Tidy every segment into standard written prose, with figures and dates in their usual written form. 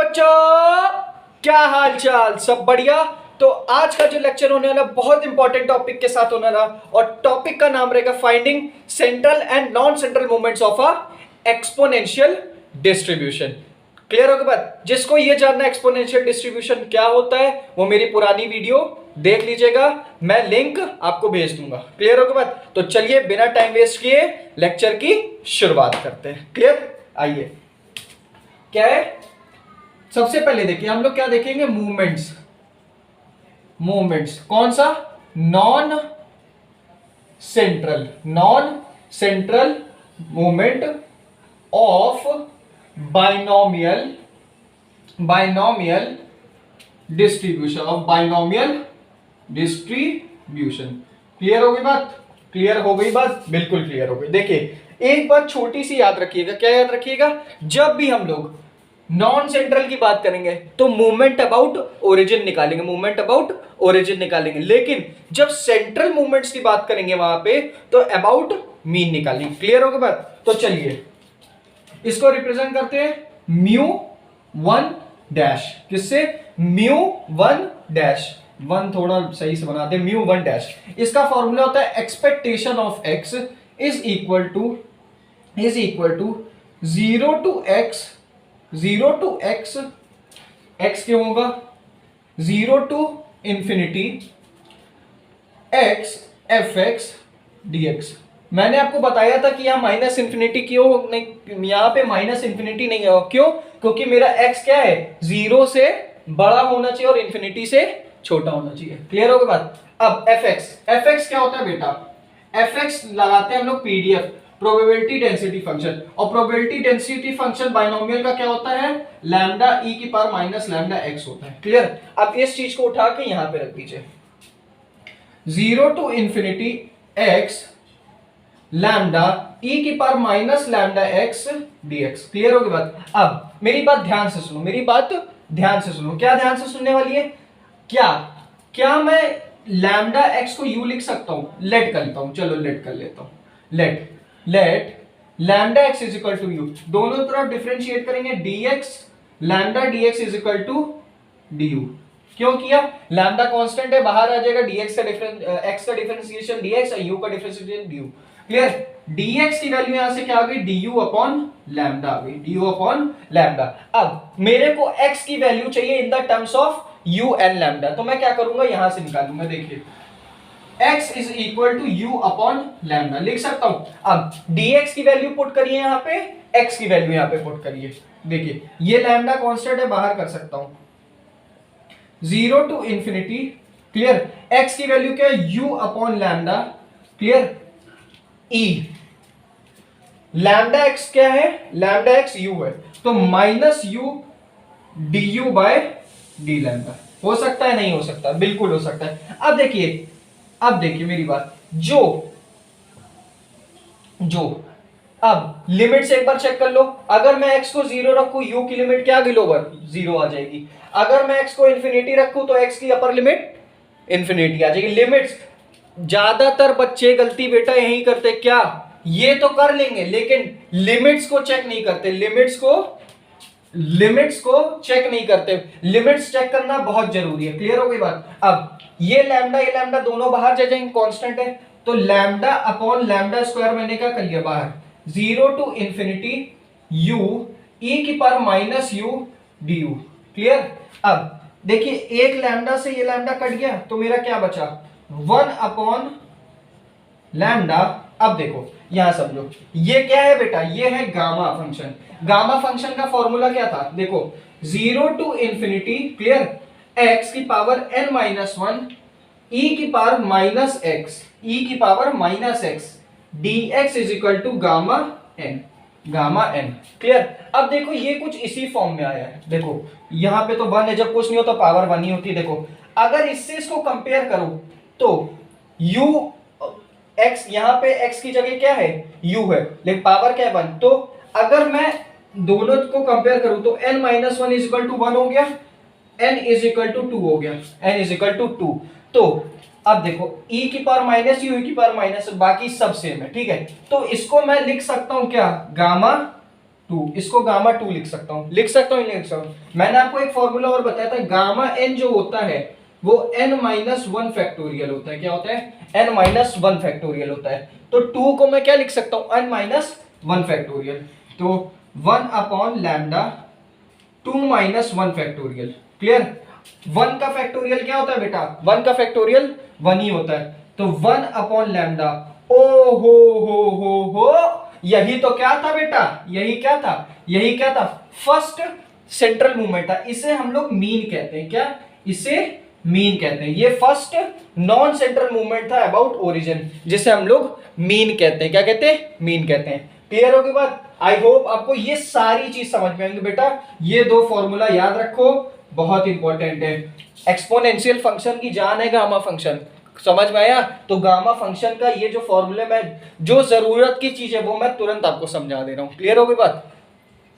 बच्चों, क्या हाल चाल? सब बढ़िया। तो आज का जो लेक्चर होने वाला बहुत इंपॉर्टेंट टॉपिक के साथ होने वाला, और टॉपिक का नाम रहेगा finding central and non central moments of a exponential distribution. Clear होगा बात? जिसको ये जानना एक्सपोनेंशियल डिस्ट्रीब्यूशन क्या होता है वो मेरी पुरानी वीडियो देख लीजिएगा, मैं लिंक आपको भेज दूंगा। क्लियर होगा बात? तो चलिए बिना टाइम वेस्ट किए लेक्चर की शुरुआत करते हैं। क्लियर? आइए, क्या है सबसे पहले देखिए, हम लोग क्या देखेंगे? मूवमेंट्स। मूवमेंट्स कौन सा? Non central movement of binomial distribution clear हो गई बात? क्लियर हो गई बात? बिल्कुल क्लियर हो गई। देखिए एक बात छोटी सी याद रखिएगा। क्या याद रखिएगा? जब भी हम लोग नॉन सेंट्रल की बात करेंगे तो मूवमेंट अबाउट ओरिजिन निकालेंगे, लेकिन जब सेंट्रल मूवमेंट्स की बात करेंगे वहां पे तो अबाउट मीन निकालेंगे। क्लियर होगा बात? तो चलिए इसको रिप्रेजेंट करते हैं म्यू वन डैश। किससे? Mu one dash. वन थोड़ा सही से बनाते हैं, म्यू वन डैश। इसका फॉर्मूला होता है expectation of x is equal to 0 to x क्यों होगा? 0 to infinity x f x dx. मैंने आपको बताया था कि यहां माइनस इंफिनिटी क्यों नहीं, यहां पे माइनस इंफिनिटी नहीं है। क्यों? क्योंकि मेरा एक्स क्या है? 0 से बड़ा होना चाहिए और इंफिनिटी से छोटा होना चाहिए। क्लियर होगा बात? अब एफ एक्स क्या होता है बेटा? एफ एक्स लगाते हैं हम लोग पीडीएफ, प्रोबेबिलिटी डेंसिटी फंक्शन। और प्रोबेबिलिटी डेंसिटी फंक्शन बाइनोमियल का क्या होता है? लैम्डा ई की पावर माइनस लैम्डा एक्स होता है। क्लियर? अब इस चीज को उठा के यहां पे रख दीजिए, 0 to infinity x lambda e की power minus lambda x dx. Clear होगी बात? अब मेरी बात ध्यान से सुनो, क्या ध्यान से सुनने वाली है? क्या मैं लैम्डा एक्स को यू लिख सकता हूं? लेट कर लेता हूं, चलो लेट कर लेता हूं। Let lambda x is equal to u, दोनों तरफ डिफरेंशिएट करेंगे, dx lambda dx is equal to du। क्यों किया? लैम्डा कांस्टेंट है, बाहर आ जाएगा, x का डिफरेंशिएशन dx और u का डिफरेंशिएशन du। क्लियर? dx की वैल्यू यहां से क्या आ गई? du अपॉन लैम्डा आ गई, अब मेरे को x की वैल्यू चाहिए in the terms of u and lambda, तो मैं क्या करूंगा? यहां से निकालूंगा। देखिए x is equal to u upon lambda लिख सकता हूं। अब dx की वैल्यू पुट करिए यहां पे, x की वैल्यू यहां पे पुट करिए। देखिए ये लैम्डा कांस्टेंट है, बाहर कर सकता हूं, 0 टू इंफिनिटी। क्लियर? x की वैल्यू क्या है? u upon lambda. Clear? e lambda x क्या है? लैम्डा x u है, तो minus u du by d lambda. हो सकता है? नहीं हो सकता? बिल्कुल हो सकता है। अब देखिए मेरी बात, जो अब लिमिट से एक बार चेक कर लो। अगर मैं x को 0 रखूं, u की लिमिट क्या आ गई? लोअर 0 आ जाएगी। अगर मैं x को इंफिनिटी रखूं तो x की अपर लिमिट इंफिनिटी आ जाएगी। लिमिट्स, ज्यादातर बच्चे गलती बेटा यही करते, क्या ये तो कर लेंगे लेकिन लिमिट्स को चेक नहीं करते, लिमिट्स को चेक नहीं करते। लिमिट्स चेक करना बहुत जरूरी है। क्लियर हो गई बात? अब ये लैम्डा दोनों बाहर जा जाएंगे, कांस्टेंट है, तो लैम्डा अपॉन लैम्डा स्क्वायर मैंने क्या कर लिया बाहर, 0 टू इंफिनिटी u e की power minus u du। Clear? अब देखिए एक लैम्डा से ये लैम्डा कट गया तो मेरा क्या बचा? 1 अपॉन लैम्डा। अब देखो यहां समझो, ये क्या है बेटा? ये है गामा फंक्शन। गामा फंक्शन का फॉर्मूला क्या था? देखो 0 टू इंफिनिटी, क्लियर, x की पावर n माइनस 1 e की power minus x dx is equal to gamma n। Clear? अब देखो ये कुछ इसी फॉर्म में आया है। देखो यहां पे तो 1 है, जब कुछ नहीं होता पावर 1 ही होती है। देखो अगर इससे इसको कंपेयर करूं तो u x, यहां पे x की जगह क्या है? u है, लेकिन पावर क्या है? 1। तो अगर मैं दोनों को कंपेयर करूं तो n minus 1 is equal to 1 हो गया, n इज इक्वल टू 2 हो गया, n इज इक्वल टू 2। तो अब देखो e की पावर माइनस u, e की पावर माइनस, बाकी सब सेम है। ठीक है? तो इसको मैं लिख सकता हूं क्या? गामा 2, इसको गामा 2 लिख सकता हूँ, लिख सकता हूँ, लिख सकता हूँ। मैंने आपको एक फॉर्मूला और बताया था, गामा n जो होता है वो n-1 फैक्टोरियल होता है। क्या होता है? n-1 फैक्टोरियल होता है। तो 2 को मैं क्या लिख सकता हूँ? n-1 factorial. तो 1 अपॉन लैम्डा 2-1 फैक्टोरियल। क्लियर? 1 का फैक्टोरियल क्या होता है बेटा? 1 का फैक्टोरियल 1 ही होता है। तो 1 अपॉन लैम्डा, ओ हो, यही तो क्या था बेटा? यही क्या था? यही क्या था? फर्स्ट सेंट्रल मूवमेंट था। इसे हम लोग मीन कहते हैं। क्या? इसे मीन कहते हैं। ये फर्स्ट नॉन सेंट्रल मूवमेंट था अबाउट ओरिजिन, जिसे हम लोग मीन कहते हैं। क्या कहते हैं? मीन कहते हैं। क्लियर होगी बात? आई होप आपको ये सारी चीज समझ में आएंगे बेटा। ये दो फॉर्मूला याद रखो, बहुत इंपॉर्टेंट है। एक्सपोनेंशियल फंक्शन की जान है गामा फंक्शन, समझ में आया? तो गामा फंक्शन का ये जो फॉर्मूले में जो जरूरत की चीज है वो मैं तुरंत आपको समझा दे रहा हूं। क्लियर होगी बात?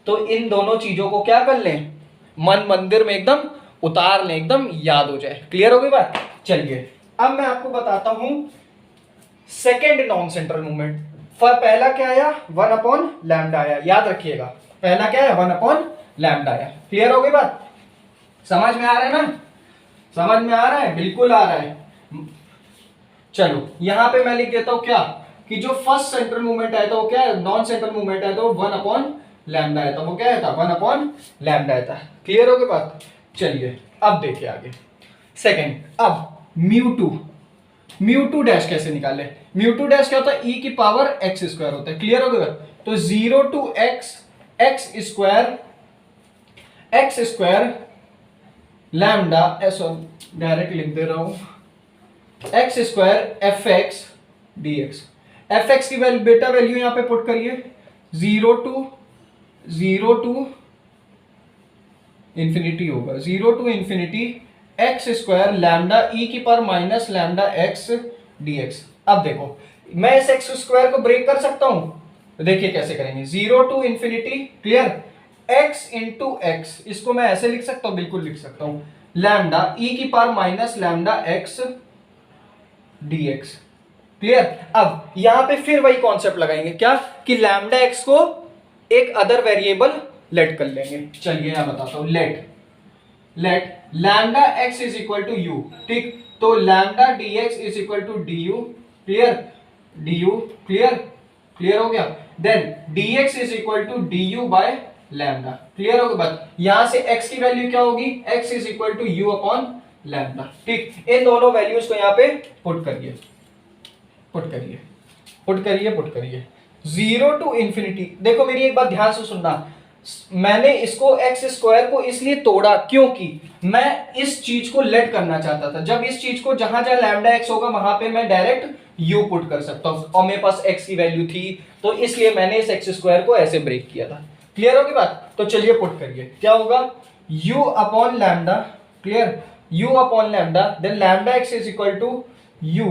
तो इन दोनों चीजों को क्या कर लें? मन मंदिर में एकदम उतार लें, एकदम याद हो जाए। क्लियर होगी बात? चलिए अब मैं आपको बताता हूं सेकेंड नॉन सेंट्रल मूवमेंट। पहला क्या आया? 1 अपॉन लैम्डा आया। याद रखिएगा, पहला क्या है? 1 अपॉन लैम्डा आया। क्लियर होगी बात? समझ में आ रहा है ना? समझ में आ रहा है? बिल्कुल आ रहा है। चलो यहां पे मैं लिख देता हूं क्या, कि जो फर्स्ट सेंट्रल मूवमेंट आया था वो क्या है? नॉन सेंट्रल मूवमेंट आया था वो 1 अपॉन लैम्डा आया था। वो क्या आया था? 1 अपॉन लैम्डा आया था। क्लियर हो गई बात? चलिए अब देखिए आगे सेकंड। अब म्यू टू डैश कैसे निकाले? म्यू टू डैश क्या होता है? ई की पावर एक्स स्क्वायर होता है। क्लियर हो गया? तो 0 to x square lambda, direct लिख दे रहा हूं, x square f x d x. F x की वैल्यू बेटा वैल्यू यहां पे पुट करिए, 0 टू इंफिनिटी होगा, 0 to infinity x square lambda e की power minus lambda x d x. अब देखो मैं इस एक्स स्क्वायर को ब्रेक कर सकता हूं, तो देखिए कैसे करेंगे। 0 to infinity, clear, x into x, इसको मैं ऐसे लिख सकता हूं, बिल्कुल लिख सकता हूं, लैम्डा ई की power minus lambda x dx. Clear? अब यहां पे फिर वही कॉन्सेप्ट लगाएंगे, क्या, कि लैम्डा एक्स को एक अदर वेरिएबल लेट कर लेंगे। चलिए मैं बताता हूं, let lambda x is equal to u. ठीक, तो lambda d x is equal to d u. Clear? D u. Clear हो गया? Then d x is equal to d u by lambda. Clear हो गया बात? यहां से x की वैल्यू क्या होगी? x is equal to u upon lambda. ठीक, इन दोनों वैल्यूज को यहां पे पुट करिए, पुट करिए 0 टू इंफिनिटी। देखो मेरी एक बात ध्यान से सुनना, मैंने इसको एक्स स्क्वायर को इसलिए तोड़ा क्योंकि मैं इस चीज को लेट करना चाहता था। जब इस चीज को जहां जहां लैम्डा एक्स होगा वहां पे मैं डायरेक्ट यू पुट कर सकता हूं, और मेरे पास एक्स की वैल्यू थी, तो इसलिए मैंने इस एक्स स्क्वायर को ऐसे ब्रेक किया था। क्लियर होगी बात? तो चलिए पुट करिए, क्या होगा? u upon lambda, clear, u upon lambda, then lambda x is equal to u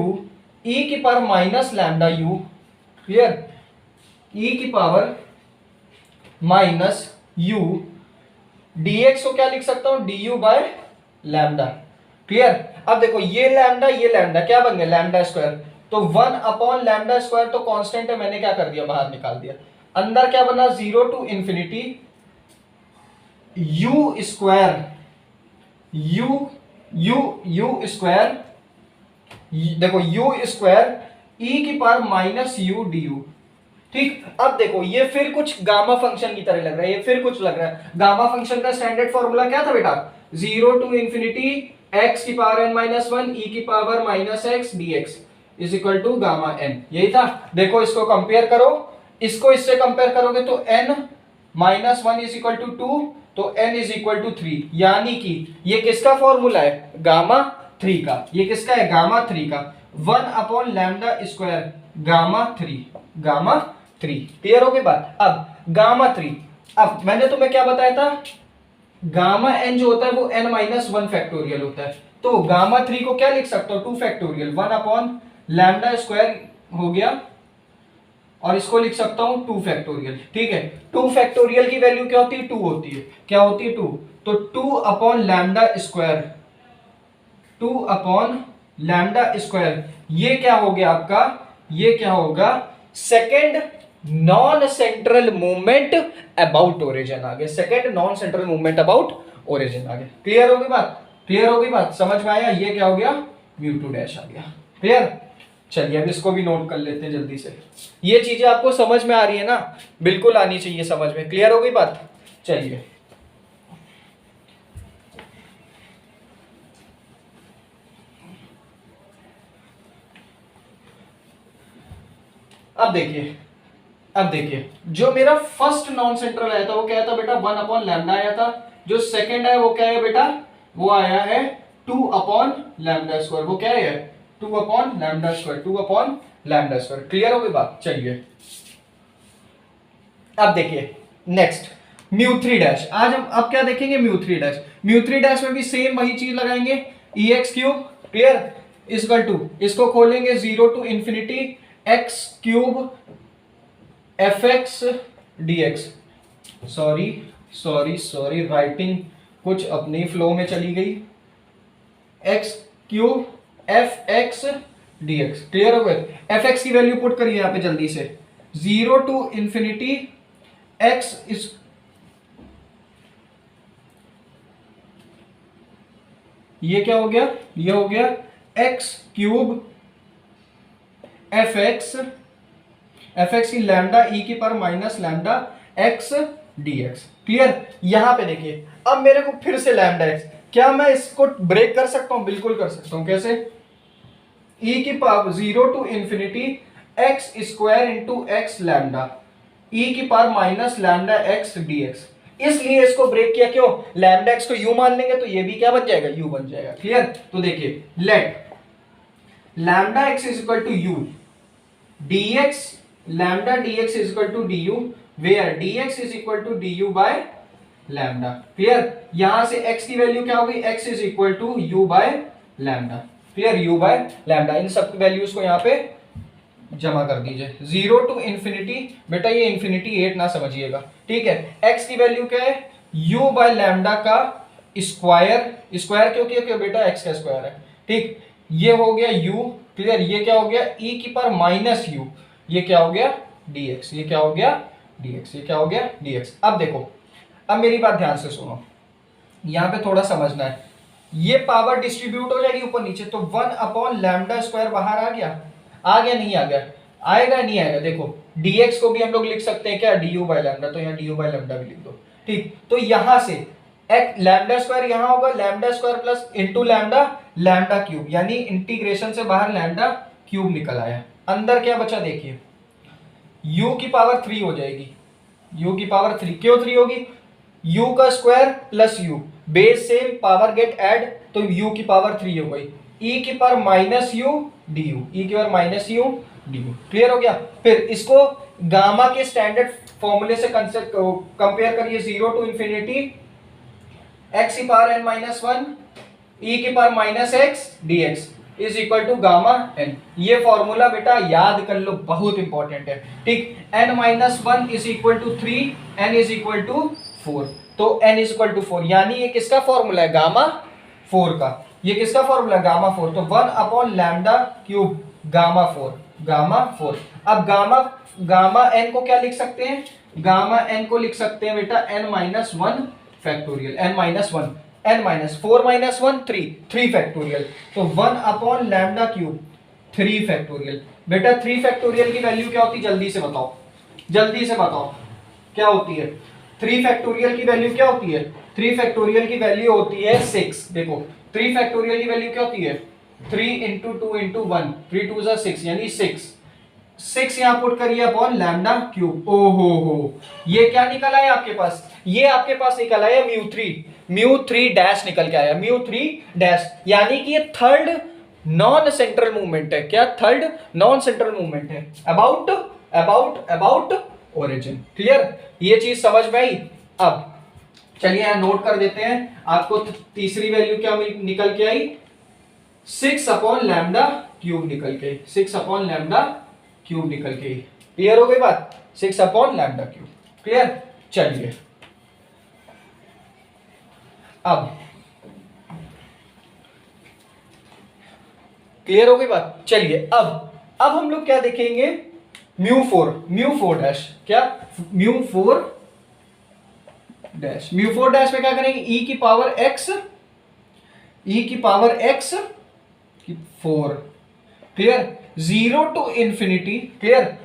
e की power minus lambda u, clear, e की पावर माइनस u dx को क्या लिख सकता हूं? du by lambda. क्लियर? अब देखो ये लैम्डा क्या बन गया? Lambda square. तो 1 अपॉन लैम्डा स्क्वायर तो कांस्टेंट है, मैंने क्या कर दिया? बाहर निकाल दिया। अंदर क्या बना? 0 to infinity u square, u square, देखो यू स्क्वायर ई की power minus u d u. ठीक, अब देखो ये फिर कुछ गामा फंक्शन की तरह लग रहा है, ये फिर कुछ लग रहा है। गामा फंक्शन का स्टैंडर्ड फॉर्मूला क्या था बेटा? 0 टू इंफिनिटी एक्स की पावर n माइनस 1 ई की power minus x d x is equal to gamma n। यही था। देखो इसको कंपेयर करो, इसको इससे कंपेयर करोगे तो n minus 1 is equal to 2, तो n इज इक्वल टू 3। यानी कि ये किसका फॉर्मूला है? गामा 3 का। ये किसका है? गामा 3 का। 1 upon lambda square gamma 3। Clear हो गई बात? अब गामा 3, अब मैंने तुम्हें क्या बताया था? गामा n जो होता है वो n माइनस 1 फैक्टोरियल होता है। तो गामा 3 को क्या लिख सकता हूं? 2 फैक्टोरियल, 1 अपॉन लैम्डा स्क्वायर हो गया, और इसको लिख सकता हूं 2 फैक्टोरियल। ठीक है, 2 फैक्टोरियल की वैल्यू क्या होती है? 2 होती है। क्या होती है? 2। तो 2 upon lambda square, 2 upon lambda square, ये क्या हो गया आपका? ये क्या होगा? Second non central movement about origin आ गया, second non central movement about origin आ गया। क्लियर होगी बात, क्लियर होगी बात, समझ में आया? ये क्या हो गया, म्यू2 डैश आ गया। क्लियर? चलिए अब इसको भी नोट कर लेते हैं जल्दी से। ये चीजें आपको समझ में आ रही है ना? बिल्कुल आनी चाहिए समझ में। क्लियर हो गई बात? चलिए अब देखिए, अब देखिए जो मेरा फर्स्ट नॉन सेंट्रल आया था वो क्या था बेटा, 1/λ आया था। जो सेकंड है वो क्या है बेटा, वो आया है 2/λ²। वो क्या है, 2/λ², 2/λ²। क्लियर हो गई बात? चलिए अब देखिए नेक्स्ट म्यू3 डैश। आज हम अब क्या देखेंगे, म्यू3 डैश। म्यू3 डैश में भी सेम वही चीज लगाएंगे, EX3। क्लियर? इक्वल टू, इसको खोलेंगे 0 to infinity x³ fx dx। Sorry sorry sorry, writing कुछ अपनी फ्लो में चली गई। x³ fx dx। क्लियर हो गए? fx की वैल्यू पुट करिए यहां पे जल्दी से, 0 to infinity x इस, ये क्या हो गया, ये हो गया x³ fx की लैम्डा e की पर minus lambda x dx। Clear? यहां पे देखिए अब मेरे को फिर से लैम्डा x, क्या मैं इसको ब्रेक कर सकता हूं? बिल्कुल कर सकता हूं। कैसे? e की power 0 to infinity x² into x lambda e की power minus lambda x dx। इसलिए इसको ब्रेक किया, क्यों? लैम्डा x को u मान लेंगे तो ये भी क्या बन जाएगा, u बन जाएगा। क्लियर? तो देखिए let lambda x is equal to u dx, lambda dx is equal to du, where dx is equal to du by lambda. Clear? यहां से x की वैल्यू क्या होगी, x is equal to u by lambda. Clear? u by lambda. इन सब values को यहां पे जमा कर दीजिए। 0 to infinity, बेटा ये इंफिनिटी 8 ना समझिएगा, ठीक है? x की वैल्यू क्या है, u बाय लैम्डा का स्क्वायर। स्क्वायर क्यों किया, क्यों बेटा x का स्क्वायर है, ठीक? ये हो गया u। क्लियर? ये क्या हो गया, e की पावर माइनस u। ये क्या हो गया, dx। ये क्या हो गया, dx। ये क्या हो गया, dx। अब देखो, अब मेरी बात ध्यान से सुनो, यहां पे थोड़ा समझना है। ये पावर डिस्ट्रीब्यूट हो जाएगी ऊपर नीचे, तो 1/λ² बाहर आ गया, आ गया नहीं आ गया, आएगा नहीं आएगा? देखो dx को भी हम लोग लिख सकते हैं क्या, du बाय लैम्डा, तो यहाँ du बाय लैम्डा भी लिख दो, ठीक? तो यहां से λ² यहां होगा λ² plus into lambda, lambda cube, यानी इंटीग्रेशन से बाहर लैम्डा क्यूब निकल आया। अंदर क्या बचा देखिए, u की पावर 3 हो जाएगी, u की पावर 3। क्यों 3 होगी, u का square plus u, base same power get add, तो u की पावर 3 हो गई, e की power minus u du, e की power minus u du। Clear हो गया? फिर इसको गामा के स्टैंडर्ड फॉर्मूले से कंपेयर करिए, 0 टू इंफिनिटी x की पावर n माइनस 1 e की power minus x dx is equal to gamma n। ये फॉर्मूला बेटा याद कर लो, बहुत इंपॉर्टेंट है, ठीक? n minus 1 is equal to 3, n is equal to 4, तो n इज इक्वल टू 4, यानी ये किसका फॉर्मूला है, गामा 4 का। ये किसका फॉर्मूला है, गामा 4, तो 1/λ³ गामा 4, गामा 4। अब गामा n को क्या लिख सकते हैं, गामा n को लिख सकते हैं बेटा n minus 1 factorial, n minus 1, n minus 4 minus 1 3, 3 factorial, तो 1/λ³ 3 फैक्टोरियल। बेटा 3 फैक्टोरियल की वैल्यू क्या होती है, जल्दी से बताओ, जल्दी से बताओ क्या होती है। 3 फैक्टोरियल की वैल्यू क्या होती है, 3 फैक्टोरियल की वैल्यू होती है 6। देखो 3 फैक्टोरियल की वैल्यू क्या होती है, 3 इंटू 2 इंटू 1, 3 2 6, यानी 6 यहां पुट करिए अपॉन लैम्डा क्यूब। ओहो हो, ये क्या निकल आया आपके पास, ये आपके पास निकल आया म्यू3 डैश निकल के आया, म्यू3 डैश, यानी कि ये थर्ड नॉन सेंट्रल मूवमेंट है। क्या, थर्ड नॉन सेंट्रल मूवमेंट है अबाउट अबाउट ओरिजिन। क्लियर? ये चीज समझ में आई? अब चलिए यहां नोट कर देते हैं, आपको तीसरी वैल्यू क्या निकल के आई, 6/λ³ निकल के, 6/λ³ निकल के। क्लियर हो गई बात, 6/λ³। क्लियर? चलिए अब क्लियर हो गई बात। चलिए अब हम लोग क्या देखेंगे, म्यू फोर डैश, क्या mu four dash, mu four dash में क्या करेंगे, ई की पावर एक्स, ई की पावर एक्स की four, clear, zero to infinity, clear,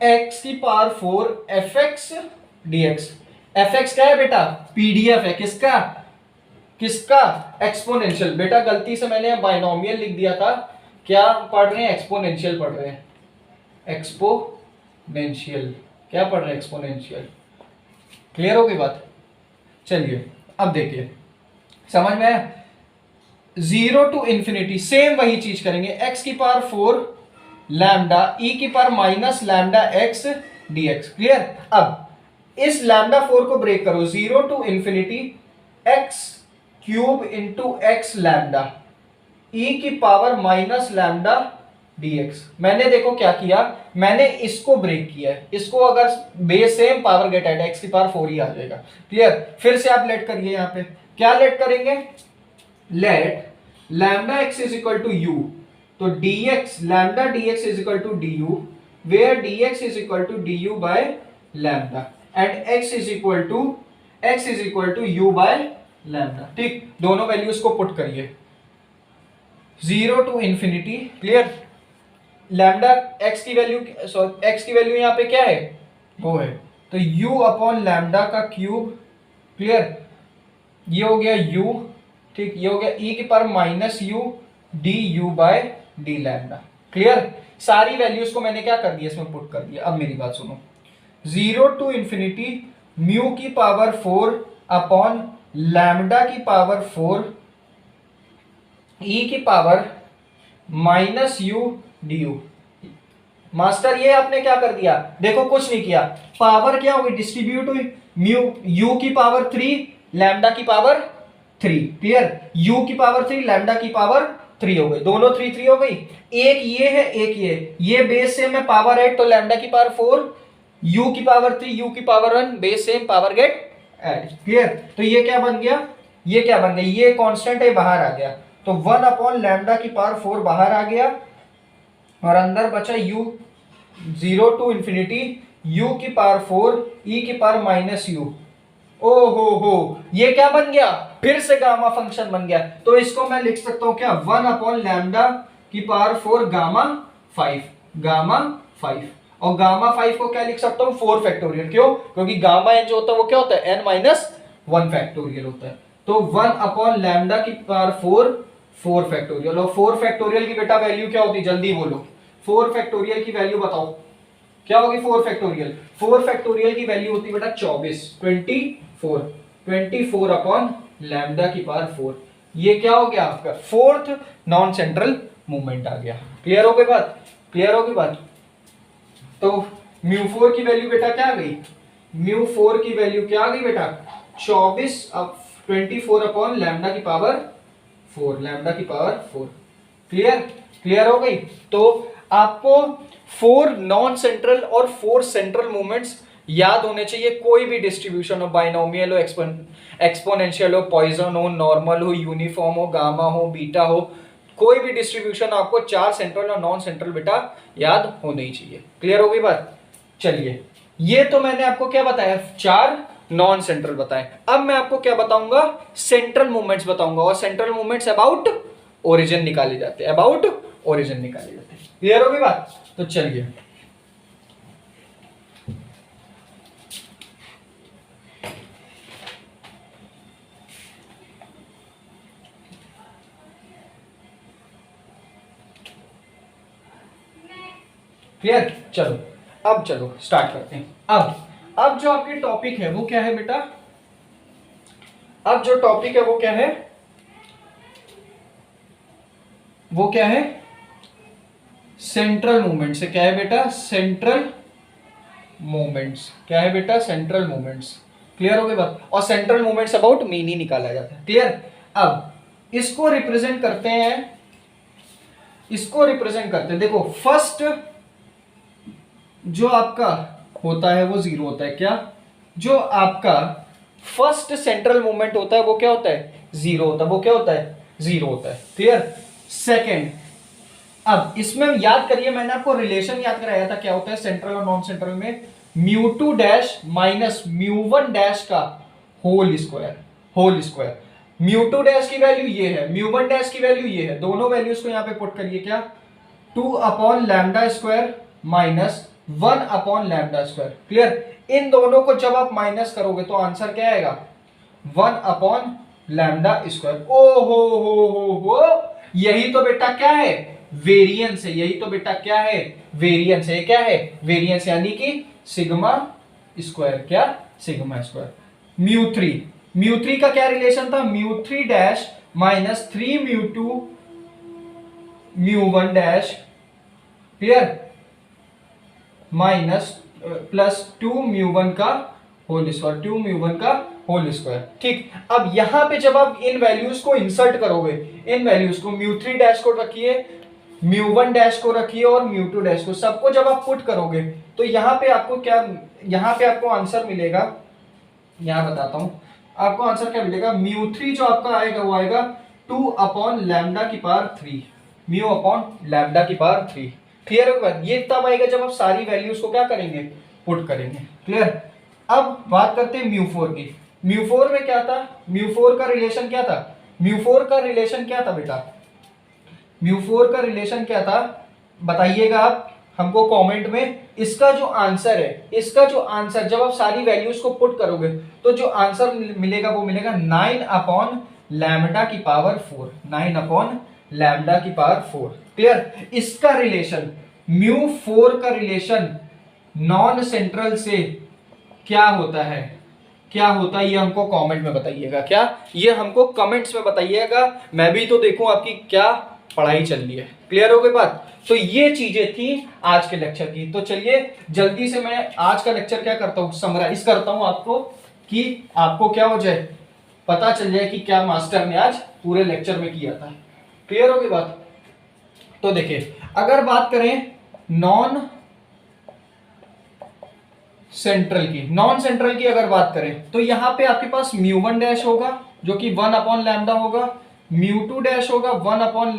x की power four f x d x. F x क्या है बेटा, पीडीएफ है, किसका, किसका, एक्सपोनेंशियल। बेटा गलती से मैंने बाइनोमियल लिख दिया था, क्या पढ़ रहे हैं, एक्सपोनेंशियल पढ़ रहे हैं, एक्सपोनेंशियल, क्या पढ़ रहे हैं, एक्सपोनेंशियल। क्लियर हो गई बात। चलिए अब देखिए, समझ में आया, जीरो टू इंफिनिटी सेम वही चीज करेंगे, एक्स की पावर फोर लैम्डा ई की power minus lambda x d x, clear. अब इस लैम्डा फोर को ब्रेक करो, zero to infinity x cube into x lambda e की पावर माइनस लैम्डा dx। मैंने देखो क्या किया, मैंने इसको ब्रेक किया है, इसको अगर base same power get add x की पावर फोर ही आ जाएगा, क्लियर। फिर से आप लेट करिए, यहां पे क्या लेट करेंगे, let lambda x is equal to u, तो dx lambda dx is equal to du, where dx is equal to du by lambda and x is equal to u by lambda, ठीक। दोनों values को put करिए, zero to infinity, clear, lambda x की value, sorry x की value यहां पे क्या है, वो है, तो u अपॉन लैम्डा का क्यूब, क्लियर, ये हो गया u, ठीक, ये हो गया e की power minus u d u by d lambda, clear. सारी वैल्यूज को मैंने क्या कर दिया, इसमें पुट कर दिया। अब मेरी बात सुनो, जीरो टू इंफिनिटी म्यू की पावर फोर अपॉन लैम्डा की पावर फोर ई की power minus u d you. Master ये आपने क्या कर दिया, देखो कुछ नहीं किया, पावर क्या होगी, डिस्ट्रीब्यूट हुई, म्यू यू की पावर थ्री लैम्डा की पावर थ्री, क्लियर, यू की पावर थ्री लैम्डा की पावर थ्री हो गई, दोनों थ्री थ्री हो गई, एक ये है एक ये बेस सेम है, पावर एट, तो लैम्डा की पावर फोर, यू की पावर थ्री, यू की power one, base same, power get add, clear. तो ये क्या बन गया, ये क्या बन गया, ये कांस्टेंट है बाहर आ गया, तो वन अपॉन लैम्डा की पावर फोर बाहर आ गया और अंदर बचा u, zero to infinity u की पावर फोर e की पावर माइनस यू। ओ हो, ये क्या बन गया, फिर से गामा फंक्शन बन गया, तो इसको मैं लिख सकता हूं क्या, वन अपॉन लैम्डा की power four gamma five, gamma five, और गामा फाइव को क्या लिख सकता हूं, फोर फैक्टोरियल, क्यों, क्योंकि गामा एन जो होता है वो क्या होता है, एन माइनस वन फैक्टोरियल होता है, तो वन अपॉन लैम्डा की पावर फोर, फोर फैक्टोरियल, और फोर फैक्टोरियल की बेटा वैल्यू क्या होती है, जल्दी बोलो, फोर फैक्टोरियल की वैल्यू बताओ क्या होगी, फोर फैक्टोरियल, फोर फैक्टोरियल की वैल्यू होती है बेटा 24, 24 अपॉन लैम्डा की पावर फोर, ये क्या हो गया आपका फोर्थ नॉन सेंट्रल मूवमेंट आ गया। क्लियर हो गई बात, क्लियर हो गई बात। तो म्यू फोर की वैल्यू बेटा क्या आ गई, म्यू फोर की वैल्यू क्या आ गई बेटा 24 अब 24 अपॉन लैम्डा की पावर फोर, लैम्डा की पावर फोर, क्लियर, क्लियर हो गई। तो आपको फोर नॉन सेंट्रल और फोर सेंट्रल मूवमेंट्स याद होने चाहिए, कोई भी डिस्ट्रीब्यूशन हो, बाइनोमियल हो, एक्सपोनेंशियल हो, पॉइजन हो, नॉर्मल हो, यूनिफॉर्म हो, गामा हो, बीटा हो, कोई भी डिस्ट्रीब्यूशन आपको चार सेंट्रल और नॉन सेंट्रल बेटा याद होनी चाहिए। क्लियर हो गई बात। चलिए ये तो मैंने आपको क्या बताया, चार नॉन सेंट्रल बताए, अब मैं आपको क्या बताऊंगा, सेंट्रल मूवमेंट्स बताऊंगा, और सेंट्रल मूवमेंट्स अबाउट ओरिजिन निकाले जाते हैं, अबाउट ओरिजिन निकाले जाते हैं। क्लियर हो गई बात। तो चलिए क्लियर, चलो अब चलो स्टार्ट करते हैं। अब जो आपकी टॉपिक है वो क्या है बेटा, अब जो टॉपिक है वो क्या है, वो क्या है, सेंट्रल मूवमेंट्स है। क्या है बेटा, सेंट्रल मूवमेंट्स, क्या है बेटा, सेंट्रल मूवमेंट्स। क्लियर हो गई बात। और central movements about mean he निकाला जाता है। क्लियर। अब इसको रिप्रेजेंट करते हैं, इसको रिप्रेजेंट करते हैं, देखो फर्स्ट जो आपका होता है वो जीरो होता है, क्या, जो आपका फर्स्ट सेंट्रल मूवमेंट होता है वो क्या होता है, जीरो होता है, वो क्या होता है, जीरो होता है। क्लियर। सेकंड अब इसमें याद करिए, मैंने आपको रिलेशन याद कराया था, क्या होता है सेंट्रल और नॉन सेंट्रल में, μ2 डैश माइनस μ1 डैश का whole square, whole square. μ2 dash की वैल्यू ये है, μ1 डैश की वैल्यू ये है, दोनों वैल्यूज को यहां पे पुट करिए, क्या 2 upon lambda square minus 1 upon lambda square. Clear? इन दोनों को जब आप माइनस करोगे तो आंसर क्या आएगा, 1 अपॉन लैम्डा स्क्वायर। ओ हो, यही तो बेटा क्या है, वेरिएंस है। यही तो बेटा क्या है, वेरिएंस है। क्या है, वेरिएंस, यानी कि सिग्मा स्क्वायर, क्या सिग्मा स्क्वायर। म्यू थ्री का क्या रिलेशन था, μ3 dash minus 3μ2 μ1 dash, clear, minus plus 2μ1 का होल स्क्वायर, 2μ1 का होल स्क्वायर। ठीक, अब यहां पे जब आप इन वैल्यूज को इंसर्ट करोगे, इन वैल्यूज को μ3 डैश को रखिए, μ1 डैश को रखिए और μ2 डैश को, सबको जब आप पुट करोगे तो यहां पे आपको क्या, यहां पे आपको आंसर मिलेगा, यहां बताता हूं आपको आंसर क्या मिलेगा। μ3 जो आपका आएगा वो आएगा 2 अपॉन लैम्डा की पावर 3, म्यू अपॉन लैम्डा की पावर 3। क्लियर हो गया? ये तब आएगा जब आप सारी वैल्यूज को क्या करेंगे, पुट करेंगे। क्लियर? अब बात करते हैं μ4 की। μ4 में क्या था, μ4 का रिलेशन क्या था, μ4 का रिलेशन क्या था बेटा, μ4 का रिलेशन क्या था बताइएगा आप हमको कमेंट में। इसका जो आंसर है, इसका जो आंसर जब आप सारी वैल्यूज को पुट करोगे तो जो आंसर मिलेगा वो मिलेगा 9 अपॉन लैम्डा की पावर 4, 9 अपॉन लैम्डा की पावर 4। क्लियर? इसका रिलेशन, μ4 का रिलेशन नॉन सेंट्रल से क्या होता है, क्या होता है, ये हमको कमेंट में बताइएगा। क्या, ये हमको कमेंट्स में बताइएगा, मैं भी तो देखूं आपकी क्या पढ़ाई चल रही है। क्लियर हो गई बात? तो ये चीजें थी आज के लेक्चर की। तो चलिए जल्दी से मैं आज का लेक्चर क्या करता हूं, समराइज करता हूं आपको, कि आपको क्या हो जाए, पता चल जाए कि क्या मास्टर ने आज पूरे लेक्चर में किया था। क्लियर हो गई बात? तो देखिए, अगर बात करें नॉन सेंट्रल की, नॉन सेंट्रल की अगर बात करें तो यहां पे आपके पास μ1 डैश होगा जो कि 1 अपॉन लैम्डा होगा, μ2 डैश होगा 1 अपॉन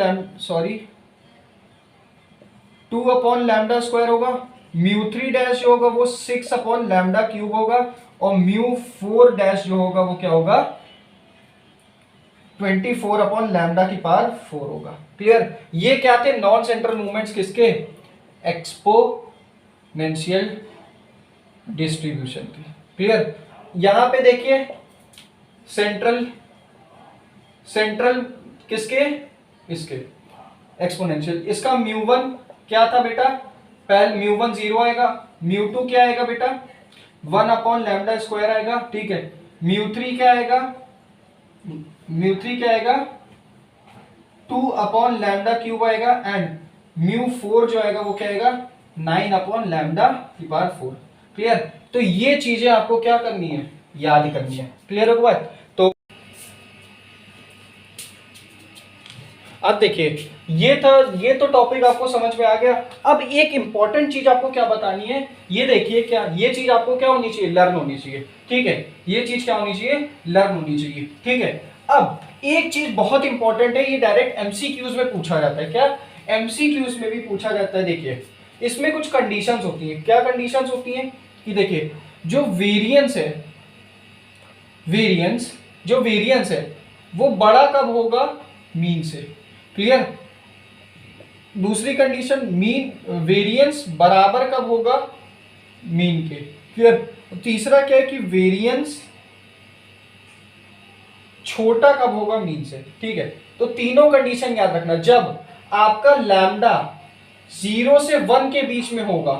2 अपॉन लैम्डा स्क्वायर होगा, μ3 डैश जो होगा वो 6 अपॉन लैम्डा क्यूब होगा, और μ4 डैश जो होगा वो क्या होगा, 24 अपॉन लैम्डा की पावर 4 होगा। क्लियर? ये क्या थे, नॉन सेंट्रल मूवमेंट्स किसके, एक्सपोनेंशियल डिस्ट्रीब्यूशन की। क्लियर? यहां पे देखिए सेंट्रल, सेंट्रल किसके, इसके एक्सपोनेंशियल। इसका μ1 क्या था बेटा, पहले μ1 0 आएगा, μ2 क्या आएगा बेटा 1 अपॉन लैम्डा स्क्वायर आएगा। ठीक है, μ3 क्या आएगा, μ3 क्या आएगा 2 अपॉन लैम्डा क्यूब आएगा, एंड μ4 जो आएगा वो क्या आएगा 9 अपॉन लैम्डा की पावर 4। क्लियर? तो ये चीजें आपको क्या करनी है, याद करनी है। क्लियर हो गया? तो अब देखिए, ये तो टॉपिक आपको समझ में आ गया। अब एक इंपॉर्टेंट चीज आपको क्या बतानी है, ये देखिए, क्या ये चीज आपको क्या होनी चाहिए, लर्न होनी चाहिए। ठीक है, ये चीज क्या होनी चाहिए, लर्न होनी चाहिए। ठीक है, अब एक चीज बहुत इंपॉर्टेंट है, ये डायरेक्ट एमसीक्यूज में पूछा जाता है। क्या, एमसीक्यूज में भी पूछा जाता है। देखिए, इसमें कुछ कंडीशंस होती है। क्या कंडीशंस होती हैं कि देखिए, जो वेरिएंस है, वेरिएंस, जो वेरिएंस है वो बड़ा कब होगा, मीन से। क्लियर? दूसरी कंडीशन, मीन वेरिएंस बराबर कब होगा, मीन के। क्लियर? तीसरा क्या है कि वेरिएंस छोटा कब होगा, मीन से। ठीक है, तो तीनों कंडीशन याद रखना। जब आपका लैम्डा 0 से 1 के बीच में होगा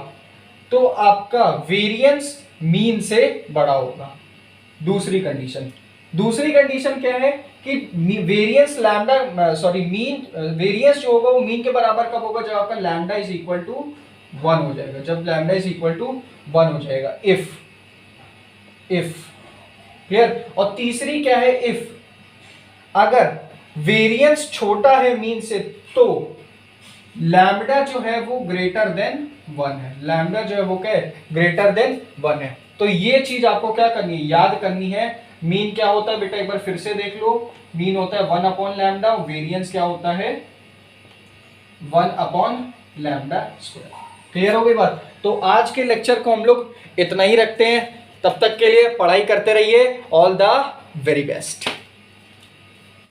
तो आपका वेरिएंस मीन से बड़ा होगा। दूसरी कंडीशन, दूसरी कंडीशन क्या है कि वेरिएंस लैम्डा मीन, वेरिएंस जो होगा वो मीन के बराबर कब होगा, जब आपका लैम्डा इज इक्वल टू 1 हो जाएगा। जब लैम्डा इज इक्वल टू 1 हो जाएगा, इफ क्लियर? और तीसरी क्या है, इफ अगर वेरिएंस छोटा है मीन से तो लैम्डा जो है वो ग्रेटर देन 1 है। लैम्डा जो है वो क्या है, ग्रेटर देन 1 है। तो ये चीज आपको क्या करनी है, याद करनी है। मीन क्या होता है बेटा, एक बार फिर से देख लो। मीन होता है 1 अपॉन लैम्डा, वेरिएंस क्या होता है, 1/λ²। क्लियर हो गई बात? तो आज के लेक्चर को हम लोग इतना ही रखते हैं। तब तक के लिए पढ़ाई करते रहिए। All the very best.